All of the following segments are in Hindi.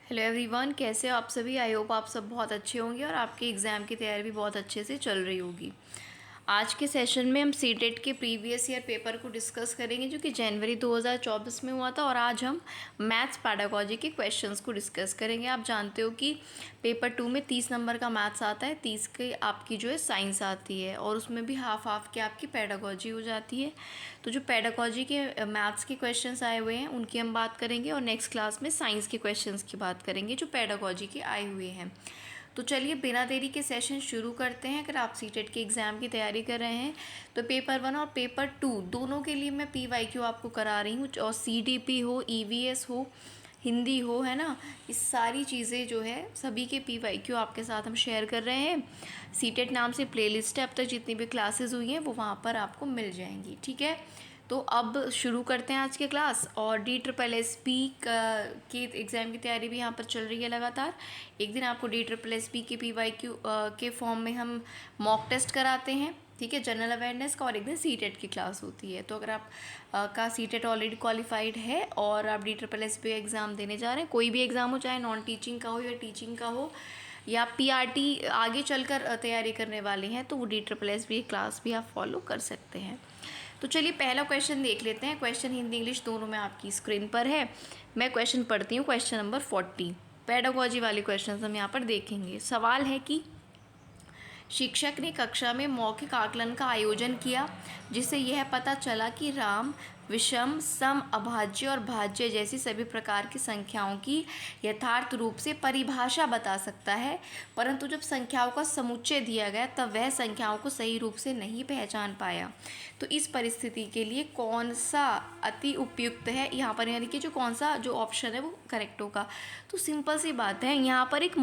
हेलो एवरीवन, कैसे हो आप सभी। आई होप आप सब बहुत अच्छे होंगे और आपके एग्ज़ाम की तैयारी भी बहुत अच्छे से चल रही होगी। आज के सेशन में हम सीटेट के प्रीवियस ईयर पेपर को डिस्कस करेंगे जो कि जनवरी 2024 में हुआ था, और आज हम मैथ्स पैडागोजी के क्वेश्चंस को डिस्कस करेंगे। आप जानते हो कि पेपर 2 में 30 नंबर का मैथ्स आता है, 30 की आपकी जो है साइंस आती है, और उसमें भी हाफ हाफ की आपकी पैडागोजी हो जाती है। तो जो पैडागोजी के मैथ्स के क्वेश्चंस आए हुए हैं उनकी हम बात करेंगे, और नेक्स्ट क्लास में साइंस के क्वेश्चंस की बात करेंगे जो पैडागोजी के आए हुए हैं। तो चलिए बिना देरी के सेशन शुरू करते हैं। अगर आप सीटेट के एग्ज़ाम की तैयारी कर रहे हैं तो पेपर 1 और पेपर 2 दोनों के लिए मैं PYQ आपको करा रही हूँ, और CDP हो, EVS हो, हिंदी हो, है ना, इस सारी चीज़ें जो है सभी के PYQ आपके साथ हम शेयर कर रहे हैं। सीटेट नाम से प्लेलिस्ट है, अब तक जितनी भी क्लासेस हुई हैं वो वहाँ पर आपको मिल जाएंगी, ठीक है। तो अब शुरू करते हैं आज के क्लास। और DSSB के एग्ज़ाम की तैयारी भी यहाँ पर चल रही है लगातार। एक दिन आपको DSSB के PYQ के फॉर्म में हम मॉक टेस्ट कराते हैं, ठीक है, जनरल अवेयरनेस का, और एक दिन सीटेट की क्लास होती है। तो अगर आप का सीटेट ऑलरेडी क्वालिफाइड है और आप DSSB एग्ज़ाम देने जा रहे हैं, कोई भी एग्ज़ाम हो, चाहे नॉन टीचिंग का हो या टीचिंग का हो, या PRT आगे चलकर तैयारी करने वाले हैं, तो वो DSSB क्लास भी आप फॉलो कर सकते हैं। तो चलिए पहला क्वेश्चन देख लेते हैं। क्वेश्चन हिंदी इंग्लिश दोनों में आपकी स्क्रीन पर है। मैं क्वेश्चन पढ़ती हूँ, क्वेश्चन नंबर 40। पेडागोजी वाले क्वेश्चन हम यहाँ पर देखेंगे। सवाल है कि शिक्षक ने कक्षा में मौखिक आकलन का आयोजन किया, जिससे यह पता चला कि राम विषम, सम, अभाज्य और भाज्य जैसी सभी प्रकार की संख्याओं की यथार्थ रूप से परिभाषा बता सकता है, परंतु जब संख्याओं का समुच्चय दिया गया तब वह संख्याओं को सही रूप से नहीं पहचान पाया। तो इस परिस्थिति के लिए कौन सा अति उपयुक्त है यहाँ पर, यानी कि जो कौन सा जो ऑप्शन है वो करेक्ट होगा। तो सिंपल सी बात है, यहाँ पर एक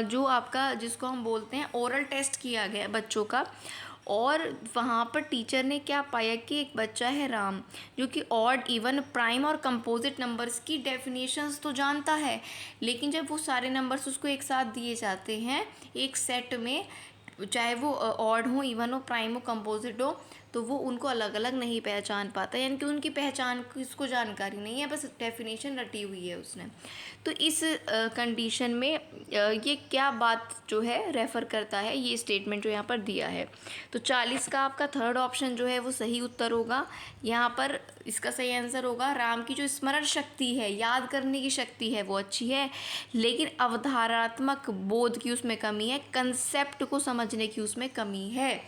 जो आपका जिसको हम बोलते हैं ओरल टेस्ट किया गया बच्चों का, और वहाँ पर टीचर ने क्या पाया कि एक बच्चा है राम, जो कि ऑड, इवन, प्राइम और कंपोजिट नंबर्स की डेफिनेशंस तो जानता है, लेकिन जब वो सारे नंबर्स उसको एक साथ दिए जाते हैं एक सेट में, चाहे वो ऑड हो, इवन हो, प्राइम हो, कंपोजिट हो, तो वो उनको अलग अलग नहीं पहचान पाता, यानी कि उनकी पहचान की उसको जानकारी नहीं है, बस डेफिनेशन रटी हुई है उसने। तो इस कंडीशन में ये क्या बात जो है रेफ़र करता है, ये स्टेटमेंट जो यहाँ पर दिया है। तो 40 का आपका थर्ड ऑप्शन जो है वो सही उत्तर होगा। यहाँ पर इसका सही आंसर होगा, राम की जो स्मरण शक्ति है, याद करने की शक्ति है, वो अच्छी है, लेकिन अवधारणात्मक बोध की उसमें कमी है, कंसेप्ट को समझने की उसमें कमी है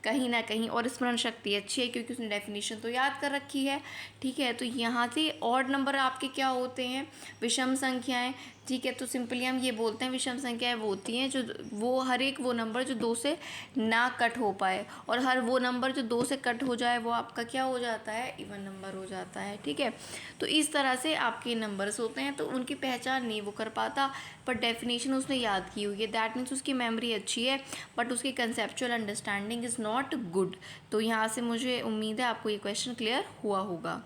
कहीं ना कहीं। और स्मरण शक्ति अच्छी है क्योंकि उसने डेफिनेशन तो याद कर रखी है, ठीक है। तो यहाँ से ऑड नंबर आपके क्या होते हैं, विषम संख्याएं, ठीक है। तो सिंपली हम ये बोलते हैं विषम संख्याएं वो होती हैं जो वो हर एक वो नंबर जो 2 से ना कट हो पाए, और हर वो नंबर जो 2 से कट हो जाए वो आपका क्या हो जाता है, इवन नंबर हो जाता है, ठीक है। तो इस तरह से आपके नंबर्स होते हैं, तो उनकी पहचान नहीं वो कर पाता, पर डेफिनेशन उसने याद की हुई है, दैट मीन्स उसकी मेमोरी अच्छी है, बट उसकी conceptual understanding is not good. तो यहाँ से मुझे उम्मीद है आपको ये क्वेश्चन क्लियर हुआ होगा।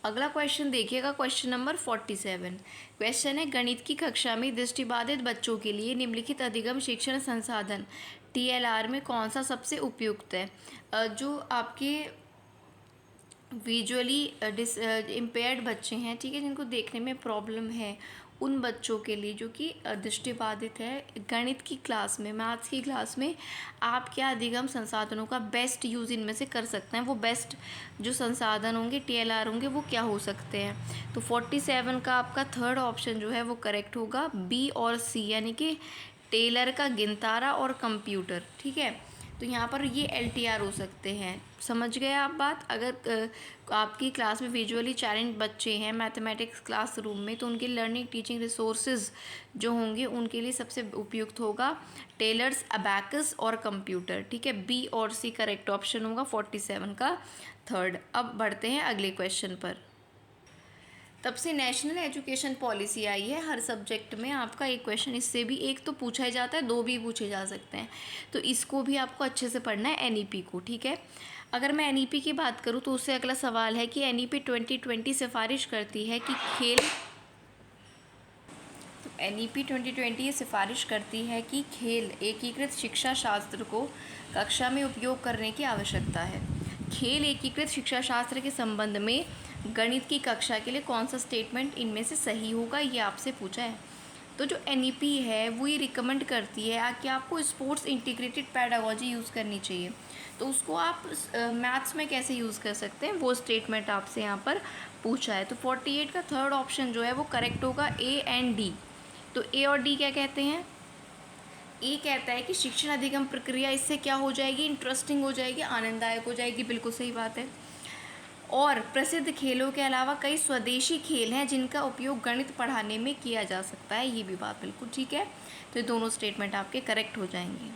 अगला क्वेश्चन देखिएगा, क्वेश्चन नंबर 47। क्वेश्चन है, गणित की कक्षा में दृष्टिबाधित बच्चों के लिए निम्नलिखित अधिगम शिक्षण संसाधन TLR में कौन सा सबसे उपयुक्त है। जो आपके विजुअली इम्पेयर्ड बच्चे हैं, ठीक है, जिनको देखने में प्रॉब्लम है, उन बच्चों के लिए जो कि दृष्टिबाधित है, गणित की क्लास में, मैथ्स की क्लास में आप क्या अधिगम संसाधनों का बेस्ट यूज़ इनमें से कर सकते हैं। वो बेस्ट जो संसाधन होंगे, TLR होंगे, वो क्या हो सकते हैं। तो 47 का आपका थर्ड ऑप्शन जो है वो करेक्ट होगा, B और C, यानी कि टेलर का गिनतारा और कंप्यूटर, ठीक है। तो यहाँ पर ये LTR हो सकते हैं, समझ गए आप बात। अगर आपकी क्लास में विजुअली चैलेंज बच्चे हैं मैथमेटिक्स क्लासरूम में, तो उनके लर्निंग टीचिंग रिसोर्सेज जो होंगे उनके लिए सबसे उपयुक्त होगा टेलर्स, अबैकस और कंप्यूटर, ठीक है। B और C करेक्ट ऑप्शन होगा 47 का थर्ड। अब बढ़ते हैं अगले क्वेश्चन पर। तब से नेशनल एजुकेशन पॉलिसी आई है, हर सब्जेक्ट में आपका एक क्वेश्चन इससे भी एक तो पूछा ही जाता है, 2 भी पूछे जा सकते हैं, तो इसको भी आपको अच्छे से पढ़ना है, NEP को, ठीक है। अगर मैं NEP की बात करूँ तो उससे अगला सवाल है कि NEP 2020 सिफारिश करती है कि NEP 2020 ये सिफारिश करती है कि खेल एकीकृत शिक्षा शास्त्र को कक्षा में उपयोग करने की आवश्यकता है। खेल एकीकृत शिक्षा शास्त्र के संबंध में गणित की कक्षा के लिए कौन सा स्टेटमेंट इनमें से सही होगा, ये आपसे पूछा है। तो जो NEP है वो ये रिकमेंड करती है कि आपको स्पोर्ट्स इंटीग्रेटेड पैडागोजी यूज़ करनी चाहिए। तो उसको आप मैथ्स में कैसे यूज़ कर सकते हैं, वो स्टेटमेंट आपसे यहाँ पर पूछा है। तो 48 का थर्ड ऑप्शन जो है वो करेक्ट होगा, A एंड D। तो A और D क्या कहते हैं? ए कहता है कि शिक्षण अधिगम प्रक्रिया इससे क्या हो जाएगी, इंटरेस्टिंग हो जाएगी, आनंददायक हो जाएगी, बिल्कुल सही बात है। और प्रसिद्ध खेलों के अलावा कई स्वदेशी खेल हैं जिनका उपयोग गणित पढ़ाने में किया जा सकता है, ये भी बात बिल्कुल ठीक है। तो ये दोनों स्टेटमेंट आपके करेक्ट हो जाएंगे।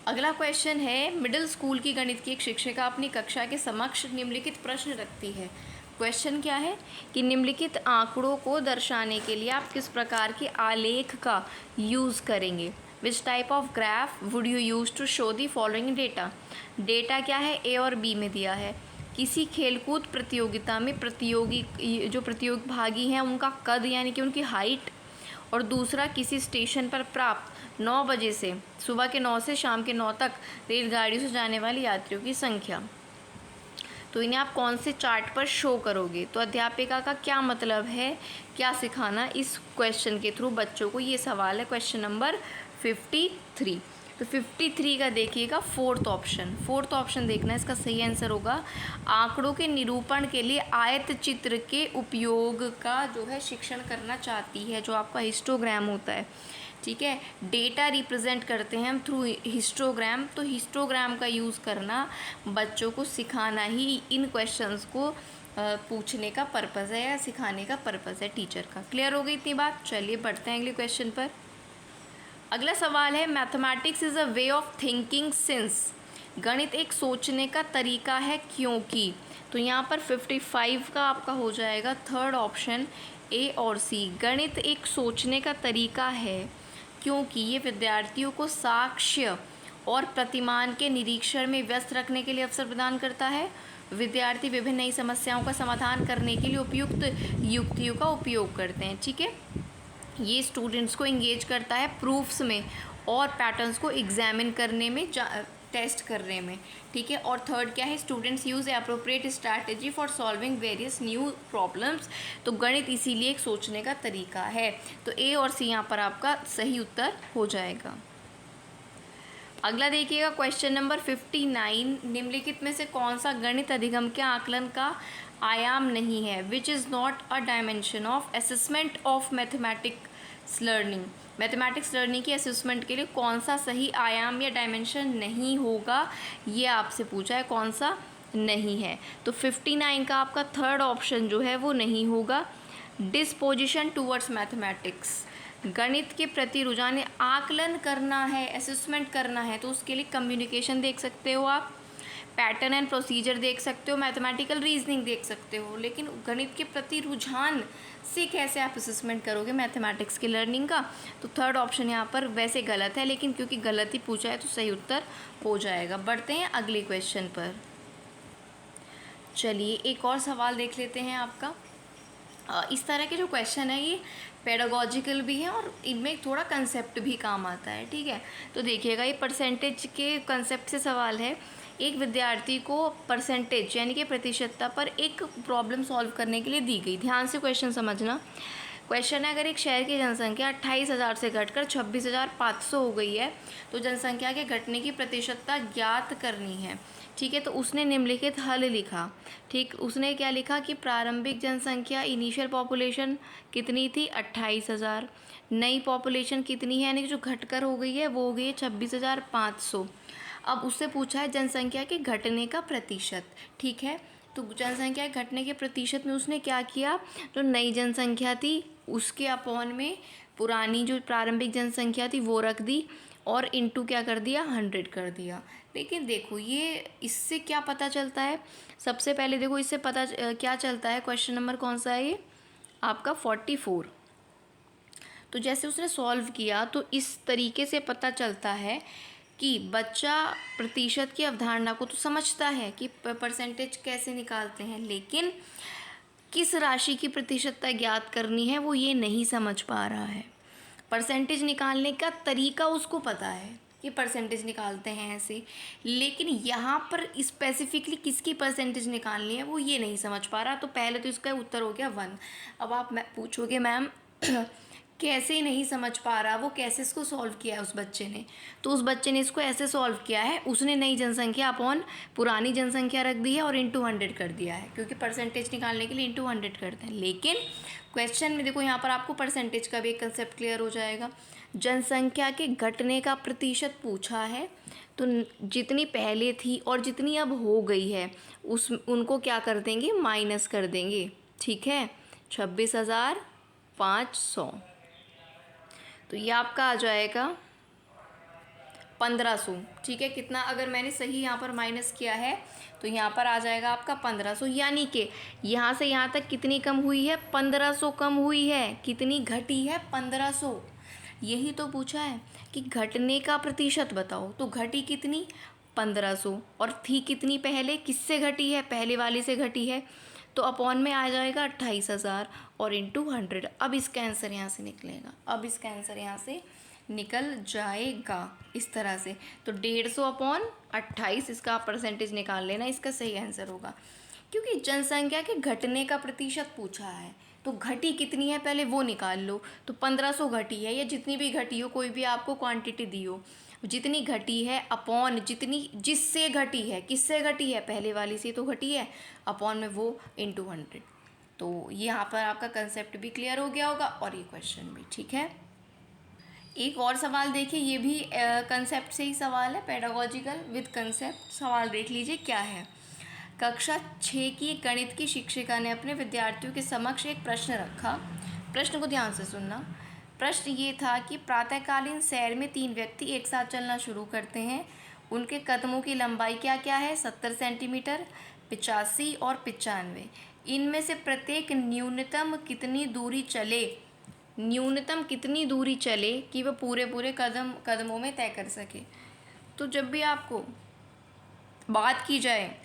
अगला क्वेश्चन है, मिडिल स्कूल की गणित की एक शिक्षिका अपनी कक्षा के समक्ष निम्नलिखित प्रश्न रखती है। क्वेश्चन क्या है कि निम्नलिखित आंकड़ों को दर्शाने के लिए आप किस प्रकार के आलेख का यूज़ करेंगे। Which type of graph would you use to show the following data. Data क्या है, A और B में दिया है। किसी खेलकूद प्रतियोगिता में जो प्रतियोगी हैं उनका कद यानी कि उनकी हाइट, और दूसरा किसी स्टेशन पर प्राप्त 9 बजे से सुबह के 9 से शाम के 9 तक रेलगाड़ियों से जाने वाले यात्रियों की संख्या। तो इन्हें आप कौन से चार्ट पर शो करोगे। तो अध्यापिका का क्या मतलब है, क्या सिखाना, इस क्वेश्चन के थ्रू बच्चों को, ये सवाल है क्वेश्चन नंबर 53। तो 53 का देखिएगा फोर्थ ऑप्शन देखना, इसका सही आंसर होगा आंकड़ों के निरूपण के लिए आयत चित्र के उपयोग का जो है शिक्षण करना चाहती है, जो आपका हिस्टोग्राम होता है। ठीक है, डेटा रिप्रेजेंट करते हैं हम थ्रू हिस्टोग्राम। तो हिस्टोग्राम का यूज़ करना बच्चों को सिखाना ही इन क्वेश्चंस को पूछने का पर्पज़ है या सिखाने का पर्पज़ है टीचर का। क्लियर हो गई इतनी बात। चलिए बढ़ते हैं अगले क्वेश्चन पर। अगला सवाल है, mathematics is a way of thinking since. गणित एक सोचने का तरीका है क्योंकि। तो यहाँ पर 55 का आपका हो जाएगा थर्ड ऑप्शन, A और C। गणित एक सोचने का तरीका है क्योंकि ये विद्यार्थियों को साक्ष्य और प्रतिमान के निरीक्षण में व्यस्त रखने के लिए अवसर प्रदान करता है। विद्यार्थी विभिन्न नई समस्याओं का समाधान करने के लिए उपयुक्त युक्तियों का उपयोग करते हैं। ठीक है, ये स्टूडेंट्स को इंगेज करता है प्रूफ्स में और पैटर्न्स को एग्जामिन करने में, टेस्ट करने में। ठीक है, और थर्ड क्या है, students use appropriate strategy for solving various new problems. तो गणित इसीलिए एक सोचने का तरीका है। तो A और C यहाँ पर आपका सही उत्तर हो जाएगा। अगला देखिएगा क्वेश्चन नंबर 59, निम्नलिखित में से कौन सा गणित अधिगम के आकलन का आयाम नहीं है। Which is not a dimension of assessment of mathematics learning. Mathematics learning की असेसमेंट के लिए कौन सा सही आयाम या डायमेंशन नहीं होगा, ये आपसे पूछा है, कौन सा नहीं है। तो 59 का आपका थर्ड ऑप्शन जो है वो नहीं होगा, डिस्पोजिशन टूवर्ड्स मैथमेटिक्स। गणित के प्रति रुझान, आकलन करना है, असेसमेंट करना है, तो उसके लिए कम्युनिकेशन देख सकते हो आप, पैटर्न एंड प्रोसीजर देख सकते हो, मैथमेटिकल रीजनिंग देख सकते हो, लेकिन गणित के प्रति रुझान से कैसे आप असेसमेंट करोगे मैथमेटिक्स की लर्निंग का। तो थर्ड ऑप्शन यहाँ पर वैसे गलत है, लेकिन क्योंकि गलत ही पूछा है तो सही उत्तर हो जाएगा। बढ़ते हैं अगले क्वेश्चन पर। चलिए एक और सवाल देख लेते हैं आपका। इस तरह के जो क्वेश्चन है ये पेडागॉजिकल भी है और इनमें थोड़ा कंसेप्ट भी काम आता है। ठीक है, तो देखिएगा ये परसेंटेज के कंसेप्ट से सवाल है। एक विद्यार्थी को परसेंटेज यानी कि प्रतिशतता पर एक प्रॉब्लम सॉल्व करने के लिए दी गई। ध्यान से क्वेश्चन समझना। क्वेश्चन है, अगर एक शहर की जनसंख्या 28,000 से घटकर 26,500 हो गई है तो जनसंख्या के घटने की प्रतिशतता ज्ञात करनी है। ठीक है, तो उसने निम्नलिखित हल लिखा। ठीक, उसने क्या लिखा कि प्रारंभिक जनसंख्या इनिशियल पॉपुलेशन कितनी थी, 28,000। नई पॉपुलेशन कितनी है यानी कि जो घटकर हो गई है वो हो गई है 26,500। अब उससे पूछा है जनसंख्या के घटने का प्रतिशत। ठीक है, तो जनसंख्या के घटने के प्रतिशत में उसने क्या किया, जो नई जनसंख्या थी उसके अपॉन में पुरानी जो प्रारंभिक जनसंख्या थी वो रख दी और इनटू क्या कर दिया, 100 कर दिया। लेकिन देखो ये इससे क्या पता चलता है, सबसे पहले देखो इससे पता क्या चलता है, क्वेश्चन नंबर कौन सा है ये आपका 44। तो जैसे उसने सॉल्व किया तो इस तरीके से पता चलता है कि बच्चा प्रतिशत की अवधारणा को तो समझता है कि परसेंटेज कैसे निकालते हैं, लेकिन किस राशि की प्रतिशतता ज्ञात करनी है वो ये नहीं समझ पा रहा है। परसेंटेज निकालने का तरीका उसको पता है, कि परसेंटेज निकालते हैं ऐसे, लेकिन यहाँ पर स्पेसिफिकली किसकी परसेंटेज निकालनी है वो ये नहीं समझ पा रहा। तो पहले तो इसका उत्तर हो गया 1। अब आप पूछोगे मैम कैसे नहीं समझ पा रहा, वो कैसे इसको सॉल्व किया है उस बच्चे ने। तो उस बच्चे ने इसको ऐसे सॉल्व किया है, उसने नई जनसंख्या अपॉन पुरानी जनसंख्या रख दी है और इंटू 100 कर दिया है, क्योंकि परसेंटेज निकालने के लिए इंटू 100 करते हैं। लेकिन क्वेश्चन में देखो यहाँ पर आपको परसेंटेज का भी एक कंसेप्ट क्लियर हो जाएगा। जनसंख्या के घटने का प्रतिशत पूछा है, तो जितनी पहले थी और जितनी अब हो गई है उनको क्या कर देंगे, माइनस कर देंगे। ठीक है, 26,500, तो ये आपका आ जाएगा 1500। ठीक है, कितना अगर मैंने सही यहाँ पर माइनस किया है तो यहाँ पर आ जाएगा आपका 1500, यानी कि यहाँ से यहाँ तक कितनी कम हुई है, 1500 कम हुई है। कितनी घटी है, 1500। यही तो पूछा है कि घटने का प्रतिशत बताओ, तो घटी कितनी, 1500, और थी कितनी पहले, किससे घटी है, पहले वाली से घटी है, तो अपॉन में आ जाएगा 28,000 और इंटू 100। अब इसका आंसर यहाँ से निकलेगा, अब इसका आंसर यहाँ से निकल जाएगा इस तरह से। तो 150 अपॉन 28 इसका परसेंटेज निकाल लेना, इसका सही आंसर होगा। क्योंकि जनसंख्या के घटने का प्रतिशत पूछा है, तो घटी कितनी है पहले वो निकाल लो। तो 1500 घटी है, या जितनी भी घटी हो, कोई भी आपको क्वांटिटी दी हो, जितनी घटी है अपॉन जितनी जिससे घटी है, किससे घटी है, पहले वाली से तो घटी है, अपॉन में वो इंटू 100। तो यहाँ पर आपका कंसेप्ट भी क्लियर हो गया होगा और ये क्वेश्चन भी। ठीक है, एक और सवाल देखिए, ये भी कंसेप्ट से ही सवाल है, पेडागोजिकल विद कंसेप्ट। सवाल देख लीजिए क्या है। कक्षा 6 की गणित की शिक्षिका ने अपने विद्यार्थियों के समक्ष एक प्रश्न रखा। प्रश्न को ध्यान से सुनना। प्रश्न ये था कि प्रातःकालीन सैर में 3 व्यक्ति एक साथ चलना शुरू करते हैं। उनके कदमों की लंबाई क्या क्या है, 70 सेंटीमीटर, 85 और 95। इनमें से प्रत्येक न्यूनतम कितनी दूरी चले, न्यूनतम कितनी दूरी चले कि वह पूरे कदमों में तय कर सके। तो जब भी आपको बात की जाए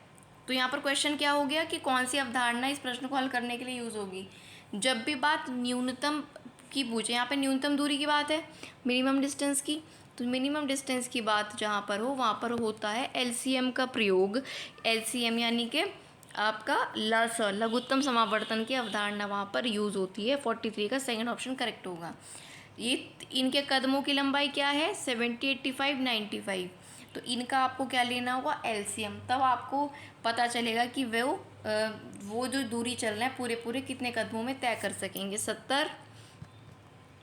तो यहाँ पर क्वेश्चन क्या हो गया कि कौन सी अवधारणा इस प्रश्न को हल करने के लिए यूज़ होगी। जब भी बात न्यूनतम की पूछे, यहाँ पे न्यूनतम दूरी की बात है, मिनिमम डिस्टेंस की, तो मिनिमम डिस्टेंस की बात जहाँ पर हो वहाँ पर होता है एलसीएम का प्रयोग। एलसीएम यानी कि आपका लघुत्तम समावर्तन की अवधारणा वहाँ पर यूज़ होती है। 43 का सेकंड ऑप्शन करेक्ट होगा। ये इनके कदमों की लंबाई क्या है, 70, 85, 95। तो इनका आपको क्या लेना होगा, एलसीएम। तब आपको पता चलेगा कि वो जो दूरी चल रहा है पूरे कितने कदमों में तय कर सकेंगे। 70,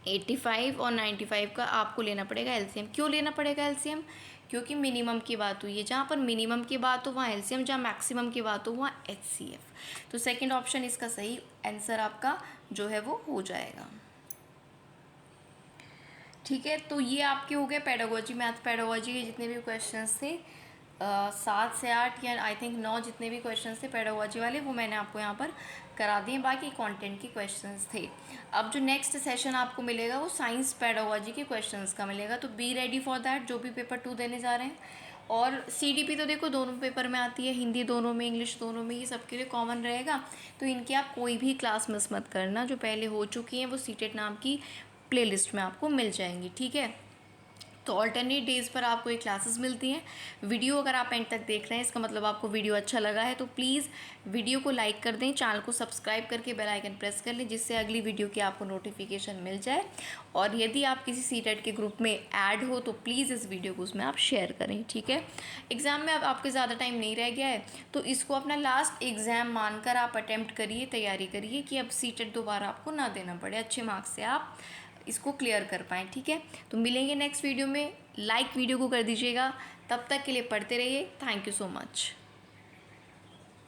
85 और 95 का आपको लेना पड़ेगा एलसीएम। क्यों लेना पड़ेगा एलसीएम, क्योंकि मिनिमम की बात हुई है। जहाँ पर मिनिमम की बात हो वहाँ एलसीएम, जहाँ मैक्सिमम की बात हो वहाँ एचसीएफ। तो सेकंड ऑप्शन इसका सही आंसर आपका जो है वो हो जाएगा। ठीक है, तो ये आपके हो गए पेडागोजी, मैथ पेडागोजी के जितने भी क्वेश्चंस थे, 7 से 8 या आई थिंक 9 जितने भी क्वेश्चंस थे पेडागोजी वाले, वो मैंने आपको यहाँ पर करा दिए। बाकी कंटेंट के क्वेश्चंस थे। अब जो नेक्स्ट सेशन आपको मिलेगा वो साइंस पेडागोजी के क्वेश्चंस का मिलेगा, तो बी रेडी फॉर दैट, जो भी पेपर 2 देने जा रहे हैं। और सीडीपी तो देखो दोनों पेपर में आती है, हिंदी दोनों में, इंग्लिश दोनों में, ये सबके लिए कॉमन रहेगा। तो इनकी आप कोई भी क्लास मिस मत करना, जो पहले हो चुकी हैं वो सीटेट नाम की प्लेलिस्ट में आपको मिल जाएंगी। ठीक है, तो ऑल्टरनेट डेज़ पर आपको ये क्लासेस मिलती हैं। वीडियो अगर आप एंड तक देख रहे हैं इसका मतलब आपको वीडियो अच्छा लगा है, तो प्लीज़ वीडियो को लाइक कर दें, चैनल को सब्सक्राइब करके बेल आइकन प्रेस कर लें, जिससे अगली वीडियो की आपको नोटिफिकेशन मिल जाए। और यदि आप किसी सीटेट के ग्रुप में ऐड हो तो प्लीज़ इस वीडियो को उसमें आप शेयर करें। ठीक है, एग्ज़ाम में अब आपके ज़्यादा टाइम नहीं रह गया है, तो इसको अपना लास्ट एग्ज़ाम मानकर आप अटैम्प्ट करिए, तैयारी करिए कि अब सीटेट दोबारा आपको ना देना पड़े, अच्छे मार्क्स से आप इसको क्लियर कर पाएँ। ठीक है, तो मिलेंगे नेक्स्ट वीडियो में। लाइक वीडियो को कर दीजिएगा। तब तक के लिए पढ़ते रहिए। Thank you so much.